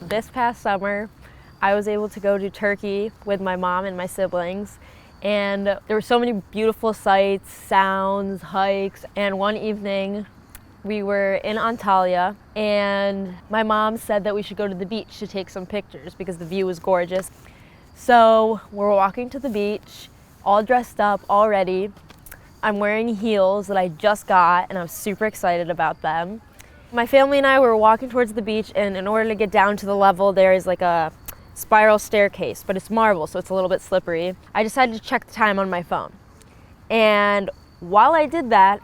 This past summer, I was able to go to Turkey with my mom and my siblings, and there were so many beautiful sights, sounds, hikes, and one evening we were in Antalya, and my mom said that we should go to the beach to take some pictures because the view was gorgeous. So we're walking to the beach, all dressed up, all ready. I'm wearing heels that I just got, and I'm super excited about them. My family and I were walking towards the beach, and in order to get down to the level, there is like a spiral staircase, but it's marble, so it's a little bit slippery. I decided to check the time on my phone. And while I did that,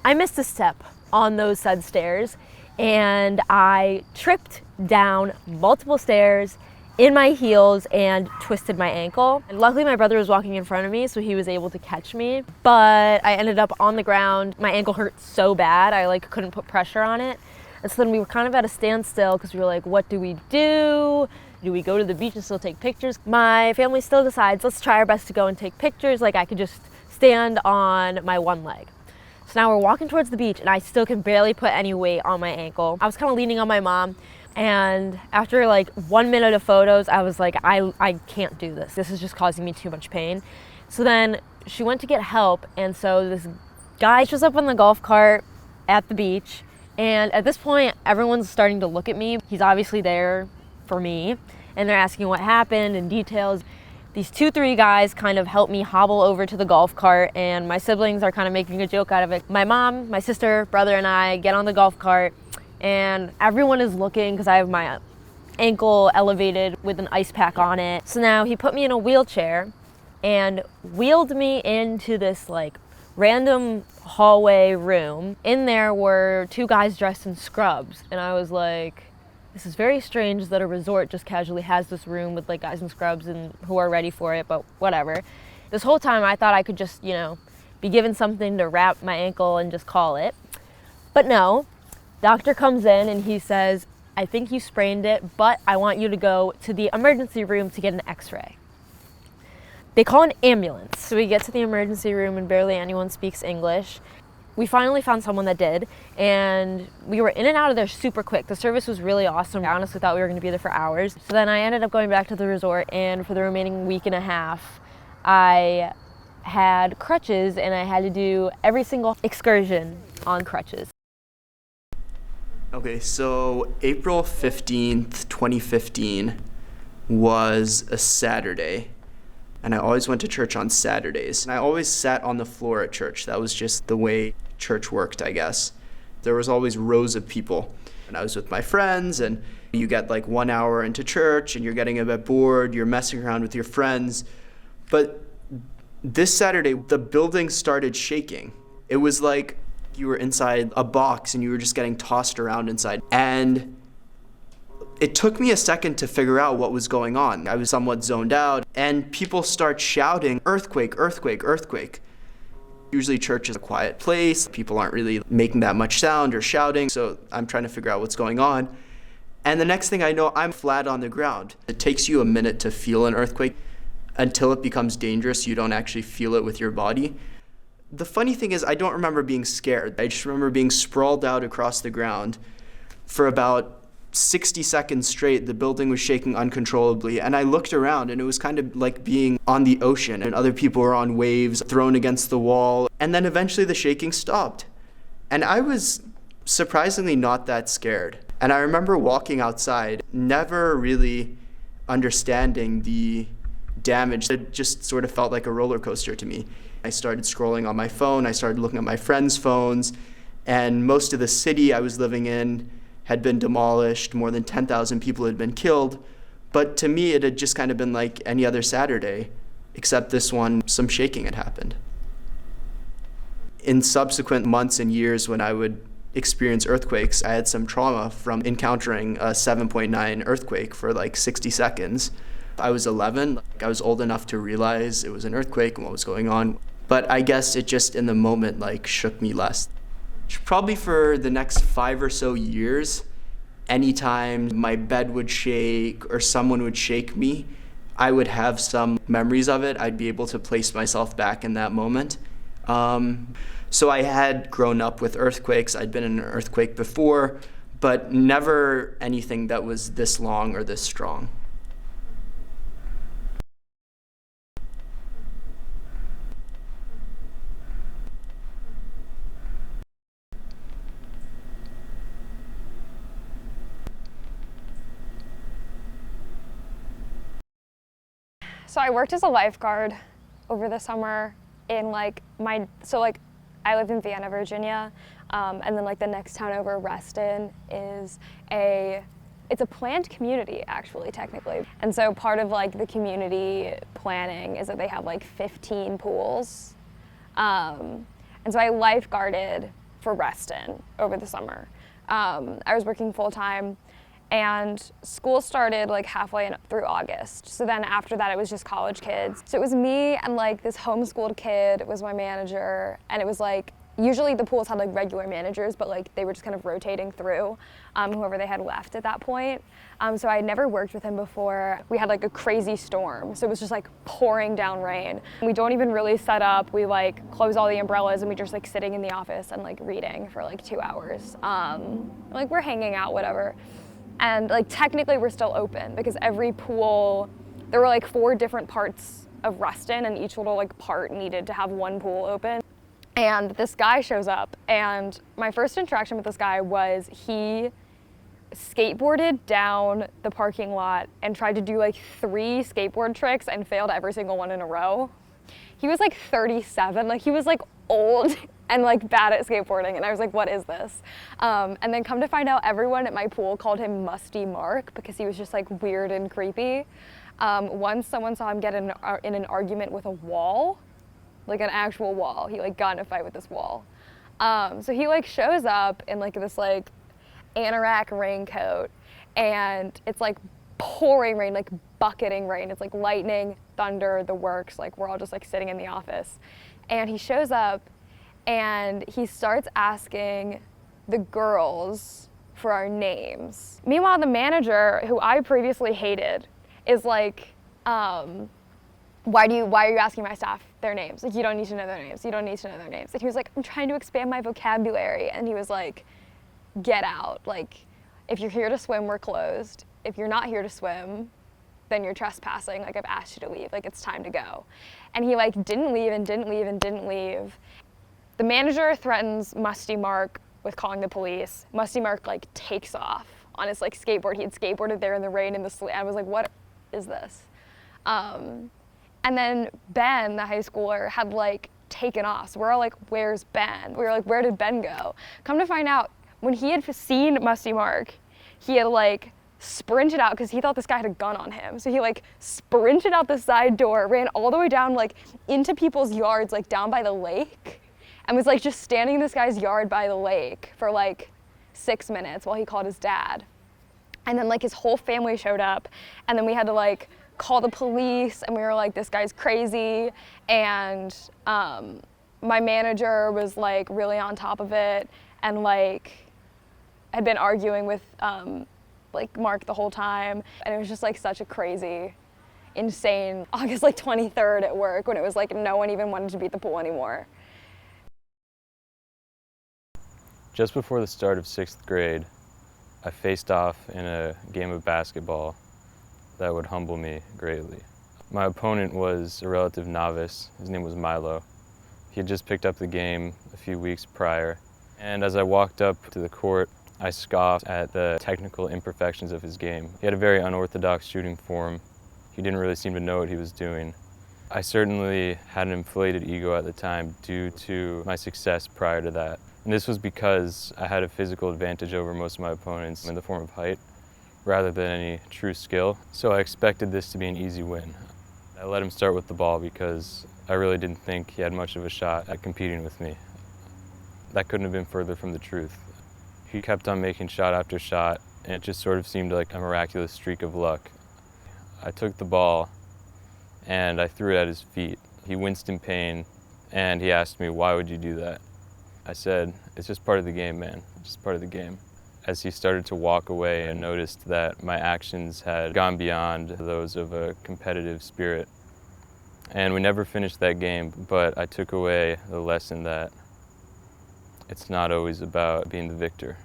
I missed a step on those said stairs, and I tripped down multiple stairs in my heels and twisted my ankle. And luckily my brother was walking in front of me, so he was able to catch me, but I ended up on the ground. My ankle hurt so bad, I couldn't put pressure on it. And so then we were kind of at a standstill because we were like, what do we do? Do we go to the beach and still take pictures? My family still decides, let's try our best to go and take pictures. I could just stand on my one leg. So now we're walking towards the beach, and I still can barely put any weight on my ankle. I was kind of leaning on my mom, and after 1 minute of photos, I was like, I can't do this. This is just causing me too much pain. So then she went to get help, and so this guy shows up on the golf cart at the beach, and at this point, everyone's starting to look at me. He's obviously there for me, and they're asking what happened and details. These 2-3 guys kind of help me hobble over to the golf cart, and my siblings are kind of making a joke out of it. My mom, my sister, brother, and I get on the golf cart, and everyone is looking because I have my ankle elevated with an ice pack on it. So now he put me in a wheelchair and wheeled me into this random hallway room. In there were 2 guys dressed in scrubs, and I was like, this is very strange that a resort just casually has this room with guys in scrubs and who are ready for it, but whatever. This whole time I thought I could just, be given something to wrap my ankle and just call it. But no, doctor comes in and he says, I think you sprained it, but I want you to go to the emergency room to get an x-ray. They call an ambulance. So we get to the emergency room and barely anyone speaks English. We finally found someone that did, and we were in and out of there super quick. The service was really awesome. I honestly thought we were gonna be there for hours. So then I ended up going back to the resort, and for the remaining week and a half, I had crutches, and I had to do every single excursion on crutches. Okay, so April 15th, 2015 was a Saturday, and I always went to church on Saturdays. And I always sat on the floor at church. That was just the way church worked, I guess. There was always rows of people, and I was with my friends, and you get 1 hour into church, and you're getting a bit bored, you're messing around with your friends. But this Saturday, the building started shaking. It was like you were inside a box and you were just getting tossed around inside. And it took me a second to figure out what was going on. I was somewhat zoned out, and people start shouting, earthquake, earthquake, earthquake. Usually church is a quiet place. People aren't really making that much sound or shouting, so I'm trying to figure out what's going on. And the next thing I know, I'm flat on the ground. It takes you a minute to feel an earthquake. Until it becomes dangerous, you don't actually feel it with your body. The funny thing is, I don't remember being scared. I just remember being sprawled out across the ground for about 60 seconds straight. The building was shaking uncontrollably, and I looked around, and it was kind of like being on the ocean, and other people were on waves thrown against the wall. And then eventually the shaking stopped, and I was surprisingly not that scared. And I remember walking outside, never really understanding the damage. It just sort of felt like a roller coaster to me. I started scrolling on my phone, I started looking at my friends' phones, and most of the city I was living in had been demolished. More than 10,000 people had been killed. But to me, it had just kind of been like any other Saturday, except this one, some shaking had happened. In subsequent months and years, when I would experience earthquakes, I had some trauma from encountering a 7.9 earthquake for 60 seconds. I was 11. I was old enough to realize it was an earthquake and what was going on. But I guess it just in the moment shook me less. Probably for the next 5 or so years, anytime my bed would shake or someone would shake me, I would have some memories of it. I'd be able to place myself back in that moment. So I had grown up with earthquakes. I'd been in an earthquake before, but never anything that was this long or this strong. So I worked as a lifeguard over the summer in I live in Vienna, Virginia, and then like the next town over, Reston, is it's a planned community actually, technically. And so part of like the community planning is that they have like 15 pools. And so I lifeguarded for Reston over the summer. I was working full time. And school started like halfway through August. So then after that, it was just college kids. So it was me and like this homeschooled kid was my manager. And it was like, usually the pools had like regular managers, but like they were just kind of rotating through whoever they had left at that point. So I had never worked with him before. We had like a crazy storm. So it was just like pouring down rain. We don't even really set up. We like close all the umbrellas and we just like sitting in the office and like reading for like 2 hours. Like we're hanging out, whatever. And like technically we're still open because every pool, there were like 4 different parts of Reston and each little like part needed to have one pool open. And this guy shows up and my first interaction with this guy was he skateboarded down the parking lot and tried to do like 3 skateboard tricks and failed every single one in a row. He was like 37, like he was like old and like bad at skateboarding, and I was like, what is this? And then come to find out, everyone at my pool called him Musty Mark because he was just like weird and creepy. Once someone saw him get in an argument with a wall, like an actual wall. He like got in a fight with this wall. So he like shows up in like this like anorak raincoat, and it's like pouring rain, like bucketing rain. It's like lightning, thunder, the works. Like we're all just like sitting in the office. And he shows up and he starts asking the girls for our names. Meanwhile, the manager, who I previously hated, is like, why are you asking my staff their names? Like, you don't need to know their names. You don't need to know their names. And he was like, I'm trying to expand my vocabulary. And he was like, get out. Like, if you're here to swim, we're closed. If you're not here to swim, then you're trespassing. Like, I've asked you to leave. Like, it's time to go. And he like didn't leave and didn't leave and didn't leave. The manager threatens Musty Mark with calling the police. Musty Mark like takes off on his like skateboard. He had skateboarded there in the rain and the sleet. I was like, what is this? And then Ben, the high schooler, had like taken off. So we're all like, where's Ben? We were like, where did Ben go? Come to find out, when he had seen Musty Mark, he had like sprinted out because he thought this guy had a gun on him. So he like sprinted out the side door, ran all the way down like into people's yards, like down by the lake, and was like just standing in this guy's yard by the lake for like 6 minutes while he called his dad. And then like his whole family showed up, and then we had to like call the police, and we were like, this guy's crazy. And my manager was like really on top of it and like had been arguing with like Mark the whole time. And it was just like such a crazy, insane August like 23rd at work when it was like no one even wanted to be at the pool anymore. Just before the start of 6th grade, I faced off in a game of basketball that would humble me greatly. My opponent was a relative novice. His name was Milo. He had just picked up the game a few weeks prior. And as I walked up to the court, I scoffed at the technical imperfections of his game. He had a very unorthodox shooting form. He didn't really seem to know what he was doing. I certainly had an inflated ego at the time due to my success prior to that. And this was because I had a physical advantage over most of my opponents in the form of height, rather than any true skill. So I expected this to be an easy win. I let him start with the ball because I really didn't think he had much of a shot at competing with me. That couldn't have been further from the truth. He kept on making shot after shot, and it just sort of seemed like a miraculous streak of luck. I took the ball and I threw it at his feet. He winced in pain, and he asked me, why would you do that? I said, it's just part of the game, man. It's just part of the game. As he started to walk away, I noticed that my actions had gone beyond those of a competitive spirit. And we never finished that game, but I took away the lesson that it's not always about being the victor.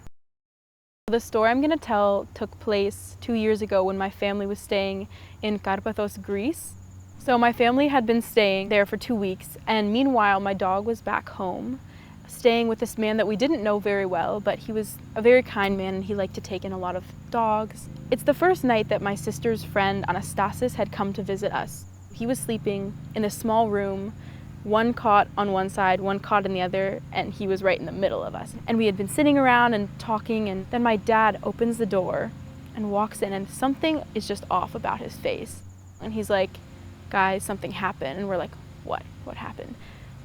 The story I'm going to tell took place 2 years ago when my family was staying in Karpathos, Greece. So my family had been staying there for 2 weeks, and meanwhile my dog was back home, staying with this man that we didn't know very well, but he was a very kind man and he liked to take in a lot of dogs. It's the first night that my sister's friend Anastasis had come to visit us. He was sleeping in a small room, one cot on one side, one cot on the other, and he was right in the middle of us. And we had been sitting around and talking, and then my dad opens the door and walks in, and something is just off about his face. And he's like, "Guys, something happened." And we're like, "What? What happened?"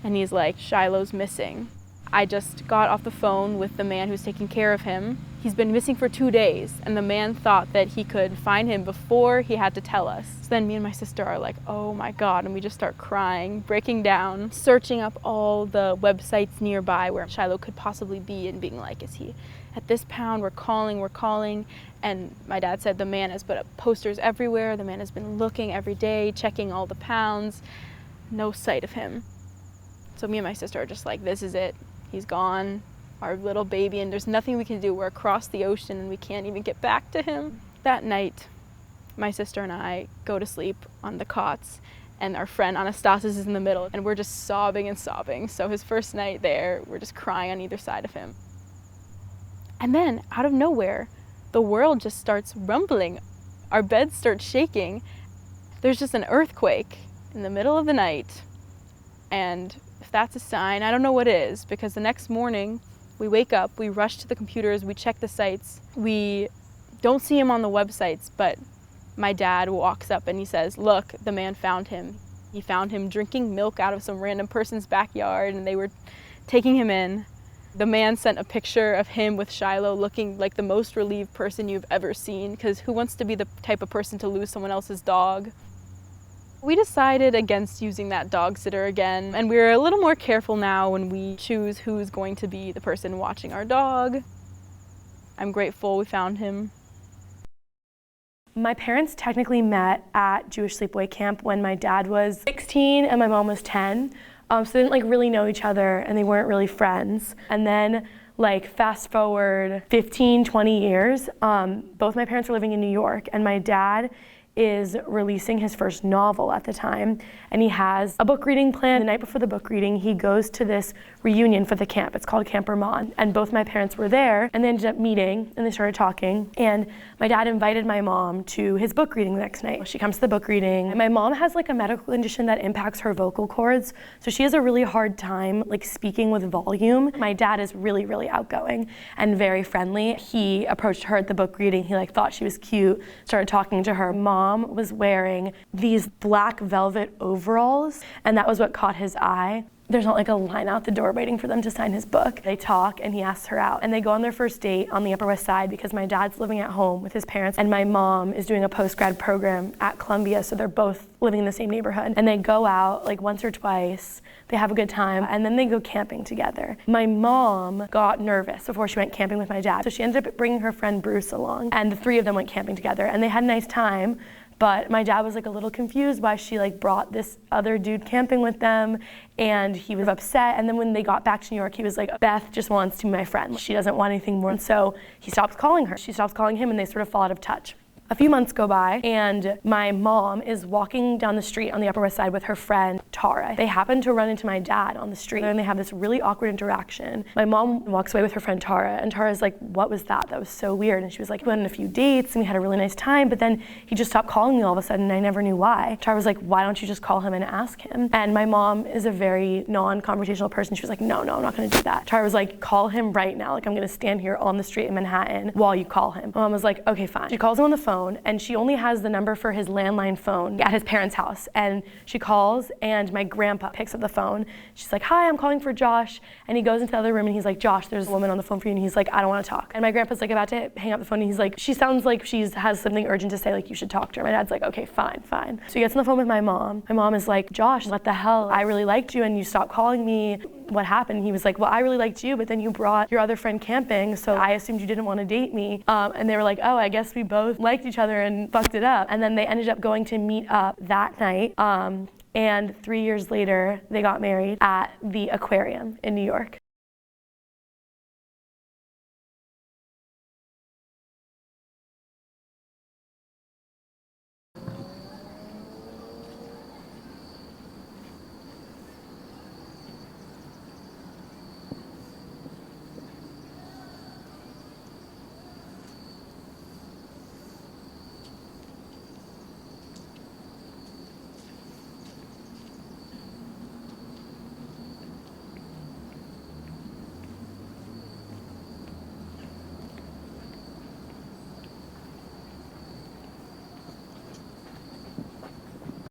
And he's like, "Shiloh's missing. I just got off the phone with the man who's taking care of him. He's been missing for 2 days, and the man thought that he could find him before he had to tell us." So then me and my sister are like, "Oh my God," and we just start crying, breaking down, searching up all the websites nearby where Shiloh could possibly be and being like, "Is he at this pound? We're calling." And my dad said the man has put up posters everywhere. The man has been looking every day, checking all the pounds. No sight of him. So me and my sister are just like, this is it. He's gone, our little baby, and there's nothing we can do. We're across the ocean and we can't even get back to him. That night, my sister and I go to sleep on the cots, and our friend Anastasis is in the middle, and we're just sobbing and sobbing. So his first night there, we're just crying on either side of him. And then, out of nowhere, the world just starts rumbling. Our beds start shaking. There's just an earthquake in the middle of the night, and if that's a sign, I don't know what is, because the next morning we wake up, we rush to the computers, we check the sites. We don't see him on the websites, but my dad walks up and he says, "Look, the man found him." He found him drinking milk out of some random person's backyard, and they were taking him in. The man sent a picture of him with Shiloh looking like the most relieved person you've ever seen, because who wants to be the type of person to lose someone else's dog? We decided against using that dog sitter again, and we're a little more careful now when we choose who's going to be the person watching our dog. I'm grateful we found him. My parents technically met at Jewish sleepaway camp when my dad was 16 and my mom was 10. So they didn't really know each other, and they weren't really friends. And then fast forward 15, 20 years, both my parents were living in New York, and my dad is releasing his first novel at the time, and he has a book reading plan. The night before the book reading, he goes to this reunion for the camp. It's called Camp Vermont, and both my parents were there, and they ended up meeting, and they started talking, and my dad invited my mom to his book reading the next night. She comes to the book reading, and my mom has a medical condition that impacts her vocal cords, so she has a really hard time speaking with volume. My dad is really, really outgoing and very friendly. He approached her at the book reading. He thought she was cute, started talking to her. Mom was wearing these black velvet overalls, and that was what caught his eye. There's not a line out the door waiting for them to sign his book. They talk, and he asks her out, and they go on their first date on the Upper West Side because my dad's living at home with his parents, and my mom is doing a post-grad program at Columbia, so they're both living in the same neighborhood. And they go out once or twice, they have a good time, and then they go camping together. My mom got nervous before she went camping with my dad, so she ended up bringing her friend Bruce along, and the three of them went camping together, and they had a nice time. But my dad was a little confused why she brought this other dude camping with them, and he was upset. And then when they got back to New York, he was like, "Beth just wants to be my friend. She doesn't want anything more." And so he stops calling her. She stops calling him, and they sort of fall out of touch. A few months go by, and my mom is walking down the street on the Upper West Side with her friend Tara. They happen to run into my dad on the street, and they have this really awkward interaction. My mom walks away with her friend Tara, and Tara's like, "What was that? That was so weird." And she was like, "We went on a few dates, and we had a really nice time, but then he just stopped calling me all of a sudden, and I never knew why." Tara was like, "Why don't you just call him and ask him?" And my mom is a very non-confrontational person. She was like, No, I'm not gonna do that." Tara was like, "Call him right now. I'm gonna stand here on the street in Manhattan while you call him." My mom was like, "Okay, fine." She calls him on the phone, and she only has the number for his landline phone at his parents' house. And she calls, and my grandpa picks up the phone. She's like, "Hi, I'm calling for Josh." And he goes into the other room, and he's like, "Josh, there's a woman on the phone for you." And he's like, "I don't want to talk." And my grandpa's about to hang up the phone, and he's like, "She sounds like she has something urgent to say, you should talk to her." My dad's like, "Okay, fine." So he gets on the phone with my mom. My mom is like, "Josh, what the hell? I really liked you, and you stopped calling me. What happened?" He was like, "Well, I really liked you, but then you brought your other friend camping, so I assumed you didn't want to date me." And they were like, "Oh, I guess we both liked each other and fucked it up." And then they ended up going to meet up that night. And 3 years later, they got married at the aquarium in New York.